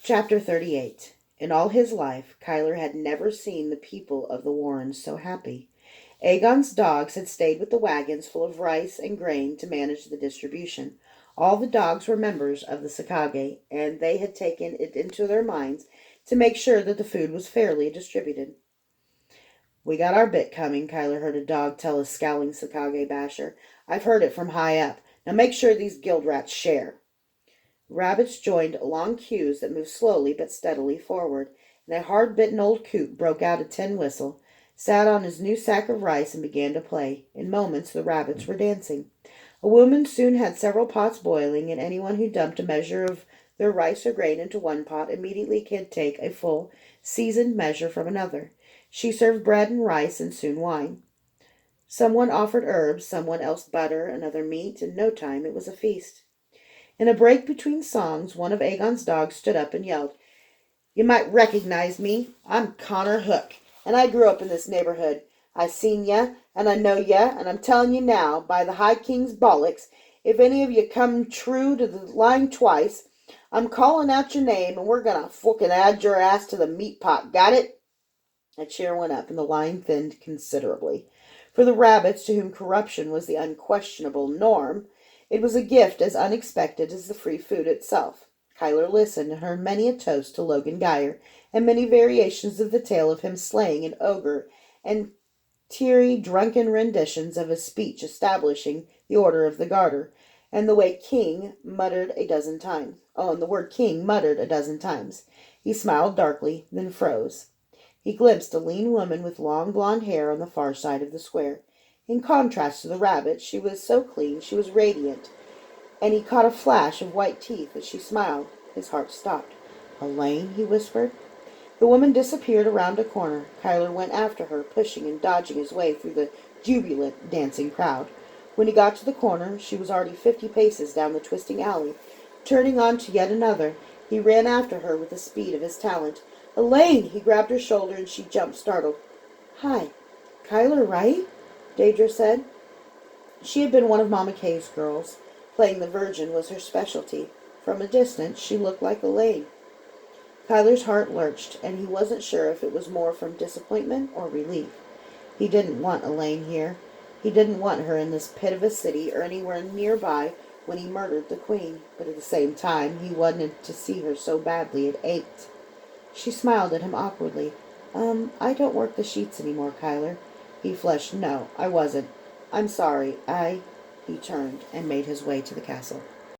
Chapter 38. In all his life, Kyler had never seen the people of the Warrens so happy. Aegon's dogs had stayed with the wagons full of rice and grain to manage the distribution. All the dogs were members of the Sakage, and they had taken it into their minds to make sure that the food was fairly distributed. We got our bit coming, Kyler heard a dog tell a scowling Sakage basher. I've heard it from high up. Now make sure these guild rats share. Rabbits joined long queues that moved slowly but steadily forward, and a hard-bitten old coot broke out a tin whistle, sat on his new sack of rice, and began to play. In moments the rabbits were dancing. A woman soon had several pots boiling, and anyone who dumped a measure of their rice or grain into one pot immediately could take a full, seasoned measure from another. She served bread and rice, and soon wine. Someone offered herbs, someone else butter, another meat. In no time it was a feast. In a break between songs, one of Aegon's dogs stood up and yelled, "You might recognize me. I'm Connor Hook, and I grew up in this neighborhood. I seen ya, and I know ya, and I'm telling you now, by the High King's bollocks, if any of you come true to the line twice, I'm calling out your name, and we're gonna fucking add your ass to the meat pot. Got it?" A cheer went up, and the line thinned considerably. For the rabbits, to whom corruption was the unquestionable norm, it was a gift as unexpected as the free food itself. Kyler listened and heard many a toast to Logan Geyer, and many variations of the tale of him slaying an ogre, and teary, drunken renditions of a speech establishing the Order of the Garter, and the way King muttered a dozen times. Oh, and the word King muttered a dozen times. He smiled darkly, then froze. He glimpsed a lean woman with long blonde hair on the far side of the square. In contrast to the rabbit, she was so clean, she was radiant, and he caught a flash of white teeth as she smiled. His heart stopped. "Elaine," he whispered. The woman disappeared around a corner. Kyler went after her, pushing and dodging his way through the jubilant, dancing crowd. When he got to the corner, she was already 50 paces down the twisting alley. Turning on to yet another, he ran after her with the speed of his talent. "Elaine!" He grabbed her shoulder, and she jumped, startled. "Hi. Kyler, right?" Daedra said. She had been one of Mama Kay's girls. Playing the Virgin was her specialty. From a distance, she looked like Elaine. Kyler's heart lurched, and he wasn't sure if it was more from disappointment or relief. He didn't want Elaine here. He didn't want her in this pit of a city or anywhere nearby when he murdered the Queen. But at the same time, he wanted to see her so badly it ached. She smiled at him awkwardly. I don't work the sheets anymore, Kyler." He flushed. "No, I wasn't. I'm sorry. He turned and made his way to the castle.